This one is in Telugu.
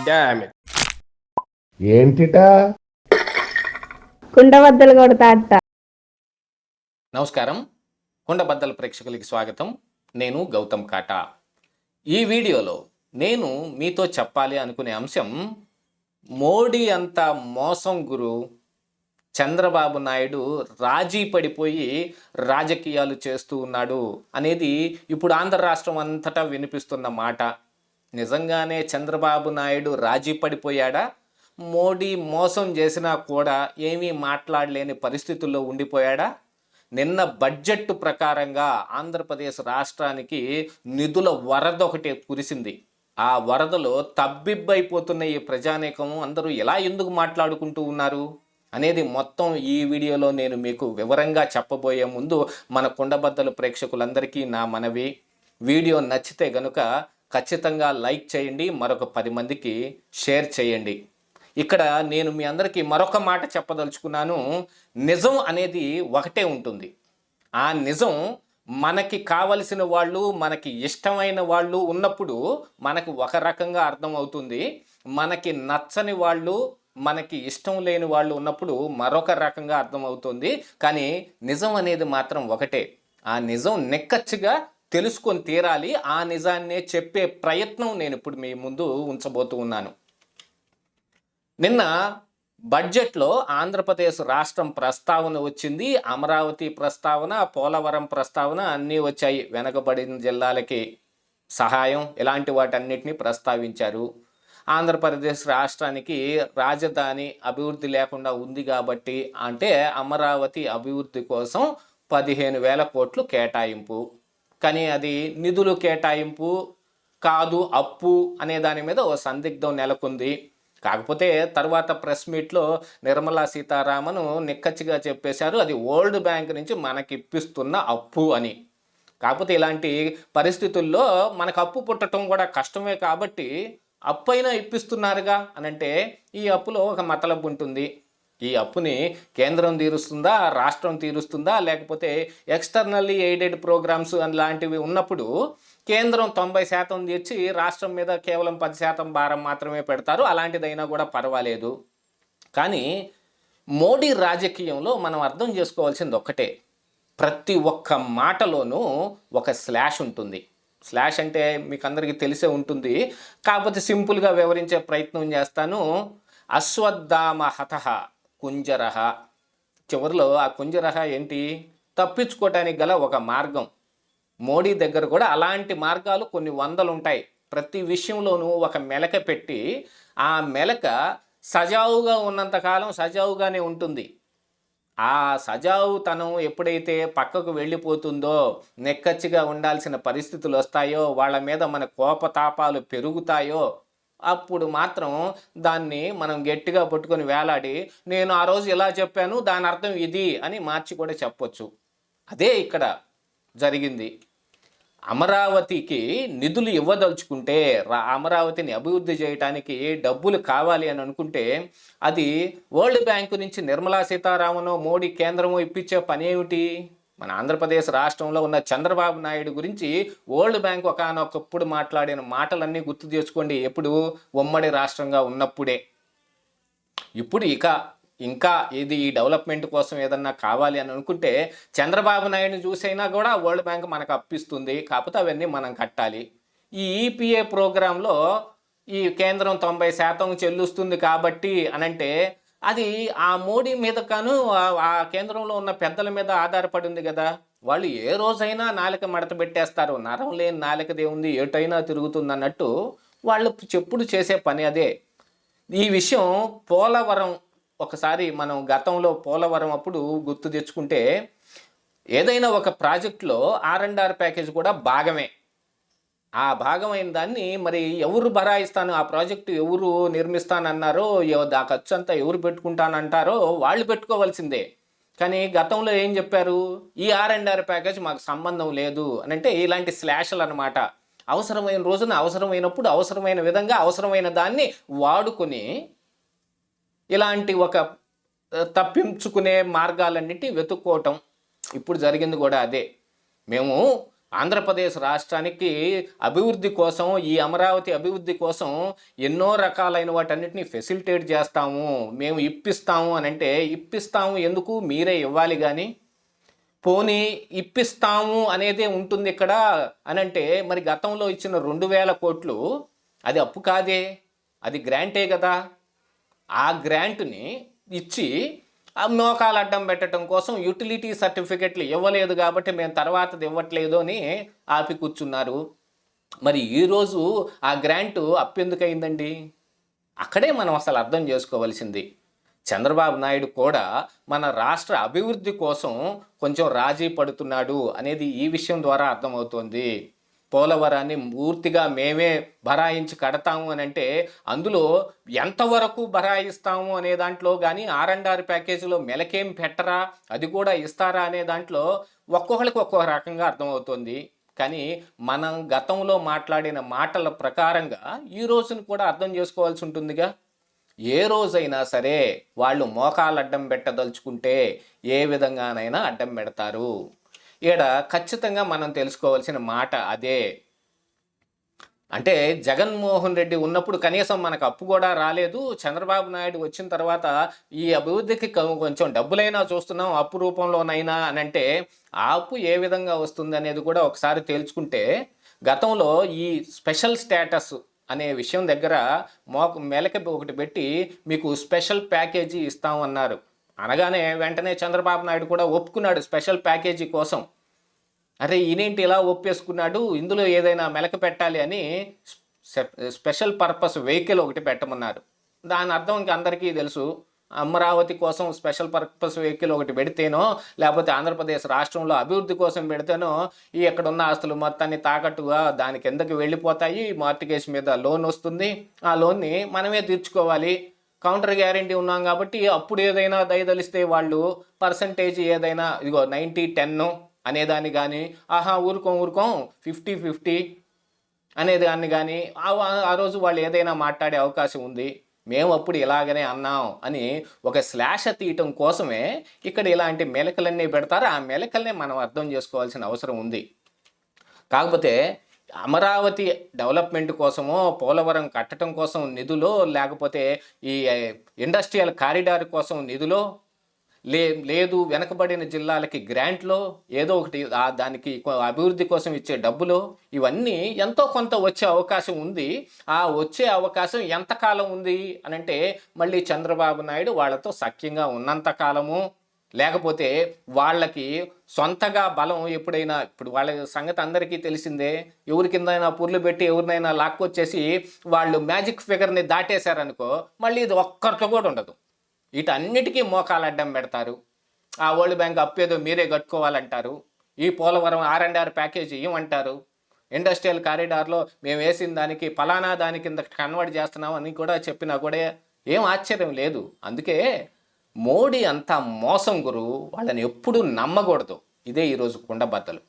Damn it. ఏంటిటా కుండబద్దలు కొడతా అత్త. నమస్కారం, కుండబద్దల ప్రేక్షకులకి స్వాగతం. నేను గౌతమ్ కాటా. ఈ వీడియోలో నేను మీతో చెప్పాలి అనుకునే అంశం, మోడీ అంత మోసం గురు, చంద్రబాబు నాయుడు రాజీ పడిపోయి రాజకీయాలు చేస్తూ ఉన్నాడు అనేది ఇప్పుడు ఆంధ్ర రాష్ట్రం అంతటా వినిపిస్తున్న మాట. నిజంగానే చంద్రబాబు నాయుడు రాజీ పడిపోయాడా? మోడీ మోసం చేసినా కూడా ఏమీ మాట్లాడలేని పరిస్థితుల్లో ఉండిపోయాడా? నిన్న బడ్జెట్ ప్రకారంగా ఆంధ్రప్రదేశ్ రాష్ట్రానికి నిధుల వరద ఒకటి కురిసింది. ఆ వరదలో తబ్బిబ్బైపోతున్న ఈ ప్రజానీకం అందరూ ఎలా ఎందుకు మాట్లాడుకుంటూ ఉన్నారు అనేది మొత్తం ఈ వీడియోలో నేను మీకు వివరంగా చెప్పబోయే ముందు మన కుండబద్దలు ప్రేక్షకులందరికీ నా మనవి, వీడియో నచ్చితే గనుక ఖచ్చితంగా లైక్ చేయండి, మరొక 10 మందికి షేర్ చేయండి. ఇక్కడ నేను మీ అందరికీ మరొక మాట చెప్పదలుచుకున్నాను. నిజం అనేది ఒకటే ఉంటుంది. ఆ నిజం మనకి కావలసిన వాళ్ళు, మనకి ఇష్టమైన వాళ్ళు ఉన్నప్పుడు మనకు ఒక రకంగా అర్థమవుతుంది. మనకి నచ్చని వాళ్ళు, మనకి ఇష్టం లేని వాళ్ళు ఉన్నప్పుడు మరొక రకంగా అర్థమవుతుంది. కానీ నిజం అనేది మాత్రం ఒకటే. ఆ నిజం నిక్కచ్చిగా తెలుసుకొని తీరాలి. ఆ నిజాన్నే చెప్పే ప్రయత్నం నేను ఇప్పుడు మీ ముందు ఉంచబోతూ ఉన్నాను. నిన్న బడ్జెట్లో ఆంధ్రప్రదేశ్ రాష్ట్రం ప్రస్తావన వచ్చింది. అమరావతి ప్రస్తావన, పోలవరం ప్రస్తావన అన్నీ వచ్చాయి. వెనకబడిన జిల్లాలకి సహాయం, ఇలాంటి వాటన్నిటిని ప్రస్తావించారు. ఆంధ్రప్రదేశ్ రాష్ట్రానికి రాజధాని అభివృద్ధి లేకుండా ఉంది కాబట్టి, అంటే అమరావతి అభివృద్ధి కోసం 15,000 కోట్లు కేటాయింపు. కానీ అది నిధులు కేటాయింపు కాదు, అప్పు అనే దాని మీద ఓ సందిగ్ధం నెలకొంది. కాకపోతే తర్వాత ప్రెస్ మీట్లో నిర్మలా సీతారామన్ నిక్కచ్చిగా చెప్పేశారు, అది వరల్డ్ బ్యాంక్ నుంచి మనకి ఇప్పిస్తున్న అప్పు అని. కాకపోతే ఇలాంటి పరిస్థితుల్లో మనకు అప్పు పుట్టడం కూడా కష్టమే కాబట్టి అప్పు అయినా ఇప్పిస్తున్నారుగా అనంటే ఈ అప్పులో ఒక మతలబు ఉంటుంది. ఈ అప్పుని కేంద్రం తీరుస్తుందా, రాష్ట్రం తీరుస్తుందా, లేకపోతే ఎక్స్టర్నల్లీ ఎయిడెడ్ ప్రోగ్రామ్స్ అని లాంటివి ఉన్నప్పుడు కేంద్రం 90% తీర్చి రాష్ట్రం మీద కేవలం 10% భారం మాత్రమే పెడతారు. అలాంటిదైనా కూడా పర్వాలేదు. కానీ మోడీ రాజకీయంలో మనం అర్థం చేసుకోవాల్సింది ఒక్కటే. ప్రతి ఒక్క మాటలోనూ ఒక స్లాష్ ఉంటుంది. స్లాష్ అంటే మీకు అందరికీ తెలిసే ఉంటుంది. కాకపోతే సింపుల్గా వివరించే ప్రయత్నం చేస్తాను. అశ్వత్థామ హతః కుంజరః. చివరిలో ఆ కుంజరః ఏంటి? తప్పించుకోవటానికి గల ఒక మార్గం. మోడీ దగ్గర కూడా అలాంటి మార్గాలు కొన్ని వందలు ఉంటాయి. ప్రతి విషయంలోనూ ఒక మెలక పెట్టి ఆ మెలక సజావుగా ఉన్నంతకాలం సజావుగానే ఉంటుంది. ఆ సజావుతనం ఎప్పుడైతే పక్కకు వెళ్ళిపోతుందో, నెక్కచ్చిగా ఉండాల్సిన పరిస్థితులు వస్తాయో, వాళ్ళ మీద మన కోపతాపాలు పెరుగుతాయో, అప్పుడు మాత్రం దాన్ని మనం గట్టిగా పట్టుకొని వేలాడి, నేను ఆ రోజు ఇలా చెప్పాను, దాని అర్థం ఇది అని మార్చి కూడా చెప్పొచ్చు. అదే ఇక్కడ జరిగింది. అమరావతికి నిధులు ఇవ్వదలుచుకుంటే, అమరావతిని అభివృద్ధి చేయడానికి డబ్బులు కావాలి అని అనుకుంటే, అది వరల్డ్ బ్యాంకు నుంచి నిర్మలా సీతారామన్, మోడీ కేంద్రము ఇప్పించే పని ఏమిటి? మన ఆంధ్రప్రదేశ్ రాష్ట్రంలో ఉన్న చంద్రబాబు నాయుడు గురించి వరల్డ్ బ్యాంక్ ఒకానొకప్పుడు మాట్లాడిన మాటలన్నీ గుర్తు చేసుకోండి. ఎప్పుడు? ఉమ్మడి రాష్ట్రంగా ఉన్నప్పుడే. ఇప్పుడు ఇంకా ఇది ఈ డెవలప్మెంట్ కోసం ఏదన్నా కావాలి అని అనుకుంటే చంద్రబాబు నాయుడుని చూసైనా కూడా వరల్డ్ బ్యాంక్ మనకు అప్పిస్తుంది. కాకపోతే అవన్నీ మనం కట్టాలి. ఈ ఈపీఏ ప్రోగ్రాంలో ఈ కేంద్రం 90% చెల్లిస్తుంది కాబట్టి అనంటే అది ఆ మోడీ మీద కాను ఆ కేంద్రంలో ఉన్న పెద్దల మీద ఆధారపడి ఉంది కదా. వాళ్ళు ఏ రోజైనా నాలుక మడత పెట్టేస్తారు. నరం లేని నాలుకదే ఉంది, ఎటైనా తిరుగుతుంది అన్నట్టు వాళ్ళు చెప్పుడు చేసే పని అదే. ఈ విషయం పోలవరం ఒకసారి మనం గతంలో పోలవరం అప్పుడు గుర్తు తెచ్చుకుంటే, ఏదైనా ఒక ప్రాజెక్టులో R&R ప్యాకేజ్ కూడా భాగమే. ఆ భాగమైన దాన్ని మరి ఎవరు భరాయిస్తాను, ఆ ప్రాజెక్టు ఎవరు నిర్మిస్తానన్నారో, ఆ ఖర్చు అంతా ఎవరు పెట్టుకుంటానంటారో వాళ్ళు పెట్టుకోవాల్సిందే. కానీ గతంలో ఏం చెప్పారు? ఈ R&R ప్యాకేజ్ మాకు సంబంధం లేదు అని అంటే ఇలాంటి స్లాషలు అనమాట. అవసరమైన రోజున అవసరమైనప్పుడు అవసరమైన విధంగా అవసరమైన దాన్ని వాడుకొని ఇలాంటి ఒక తప్పించుకునే మార్గాలన్నిటి వెతుక్కోవటం. ఇప్పుడు జరిగింది కూడా అదే. మేము ఆంధ్రప్రదేశ్ రాష్ట్రానికి అభివృద్ధి కోసం, ఈ అమరావతి అభివృద్ధి కోసం ఎన్నో రకాలైన వాటన్నిటిని ఫెసిలిటేట్ చేస్తాము, మేము ఇప్పిస్తాము అని అంటే, ఇప్పిస్తాము ఎందుకు, మీరే ఇవ్వాలి కానీ. పోనీ ఇప్పిస్తాము అనేదే ఉంటుంది ఇక్కడ అని అంటే, మరి గతంలో ఇచ్చిన 2,000 కోట్లు అది అప్పు కాదే, అది గ్రాంటే కదా. ఆ గ్రాంట్ని ఇచ్చి ఆ మోకాలు అడ్డం పెట్టడం కోసం యూటిలిటీ సర్టిఫికెట్లు ఇవ్వలేదు కాబట్టి మేము తర్వాతది ఇవ్వట్లేదు అని ఆపి కూర్చున్నారు. మరి ఈరోజు ఆ గ్రాంటు అప్పెందుకు అయిందండి? అక్కడే మనం అసలు అర్థం చేసుకోవాల్సింది. చంద్రబాబు నాయుడు కూడా మన రాష్ట్ర అభివృద్ధి కోసం కొంచెం రాజీ పడుతున్నాడు అనేది ఈ విషయం ద్వారా అర్థమవుతోంది. పోలవరాన్ని పూర్తిగా మేమే భరాయించి కడతాము అని అంటే, అందులో ఎంతవరకు భరాయిస్తాము అనే దాంట్లో కానీ, R&R ప్యాకేజీలో మెలకేం పెట్టరా, అది కూడా ఇస్తారా అనే దాంట్లో ఒక్కొక్కరికి ఒక్కొక్క రకంగా అర్థమవుతుంది. కానీ మనం గతంలో మాట్లాడిన మాటల ప్రకారంగా ఈ రోజును కూడా అర్థం చేసుకోవాల్సి ఉంటుందిగా. ఏ రోజైనా సరే వాళ్ళు మోకాలు అడ్డం పెట్టదలుచుకుంటే ఏ విధంగానైనా అడ్డం పెడతారు. ఈడ ఖచ్చితంగా మనం తెలుసుకోవాల్సిన మాట అదే. అంటే జగన్మోహన్ రెడ్డి ఉన్నప్పుడు కనీసం మనకు అప్పు కూడా రాలేదు. చంద్రబాబు నాయుడు వచ్చిన తర్వాత ఈ అభివృద్ధికి కొంచెం డబ్బులైనా చూస్తున్నాం, అప్పు రూపంలోనైనా అని అంటే, ఆ అప్పు ఏ విధంగా వస్తుంది అనేది కూడా ఒకసారి తేల్చుకుంటే, గతంలో ఈ స్పెషల్ స్టేటస్ అనే విషయం దగ్గర మెలక ఒకటి పెట్టి మీకు స్పెషల్ ప్యాకేజీ ఇస్తామన్నారు. అనగానే వెంటనే చంద్రబాబు నాయుడు కూడా ఒప్పుకున్నాడు స్పెషల్ ప్యాకేజీ కోసం. అరే ఈయనేంటి ఇలా ఒప్పేసుకున్నాడు, ఇందులో ఏదైనా మెలక పెట్టాలి అని స్పెషల్ పర్పస్ వెహికల్ ఒకటి పెట్టమన్నారు. దాని అర్థం ఇంక అందరికీ తెలుసు. అమరావతి కోసం స్పెషల్ పర్పస్ వెహికల్ ఒకటి పెడితేనో, లేకపోతే ఆంధ్రప్రదేశ్ రాష్ట్రంలో అభివృద్ధి కోసం పెడితేనో ఈ ఎక్కడున్న ఆస్తులు మొత్తాన్ని తాకట్టుగా దాని కిందకి వెళ్ళిపోతాయి, మార్టిగేజ్ మీద లోన్ వస్తుంది, ఆ లోన్ని మనమే తీర్చుకోవాలి, కౌంటర్ గ్యారెంటీ ఉన్నాం కాబట్టి అప్పుడు ఏదైనా దయదలిస్తే వాళ్ళు పర్సంటేజ్ ఏదైనా ఇదిగో 90-10 అనేదాన్ని కానీ, ఊరుకోం 50-50 అనేదాన్ని కానీ ఆ రోజు వాళ్ళు ఏదైనా మాట్లాడే అవకాశం ఉంది. మేము అప్పుడు ఇలాగనే అన్నాం అని ఒక శ్లాష తీయటం కోసమే ఇక్కడ ఇలాంటి మెలకలన్నీ పెడతారు. ఆ మెలకల్నే మనం అర్థం చేసుకోవాల్సిన అవసరం ఉంది. కాకపోతే అమరావతి డెవలప్మెంట్ కోసమో, పోలవరం కట్టడం కోసం నిధులో, లేకపోతే ఈ ఇండస్ట్రియల్ కారిడార్ కోసం నిధులో, లేదు వెనకబడిన జిల్లాలకి గ్రాంట్లో ఏదో ఒకటి దానికి అభివృద్ధి కోసం ఇచ్చే డబ్బులో, ఇవన్నీ ఎంతో కొంత వచ్చే అవకాశం ఉంది. ఆ వచ్చే అవకాశం ఎంతకాలం ఉంది అని అంటే, మళ్ళీ చంద్రబాబు నాయుడు వాళ్ళతో సఖ్యంగా ఉన్నంత కాలము, లేకపోతే వాళ్ళకి సొంతగా బలం ఎప్పుడైనా, ఇప్పుడు వాళ్ళ సంగతి అందరికీ తెలిసిందే, ఎవరి కిందైనా పుర్లు పెట్టి ఎవరినైనా లాక్కొచ్చేసి వాళ్ళు మ్యాజిక్ ఫిగర్ని దాటేశారనుకో, మళ్ళీ ఇది ఒక్కరితో కూడా ఉండదు. వీటన్నిటికీ మోకాలు అడ్డం పెడతారు. ఆ వరల్డ్ బ్యాంక్ అప్పేదో మీరే కట్టుకోవాలంటారు, ఈ పోలవరం R&R ప్యాకేజీ ఇవ్వమంటారు, ఇండస్ట్రియల్ కారిడార్లో మేము వేసిన దానికి ఫలానా దాని కింద కన్వర్ట్ చేస్తున్నాం అని కూడా చెప్పినా కూడా ఏం ఆశ్చర్యం లేదు. అందుకే మోడీ అంతా మోసం గురు, వాళ్ళని ఎప్పుడూ నమ్మకూడదు. ఇదే ఈరోజు కుండబద్దలు.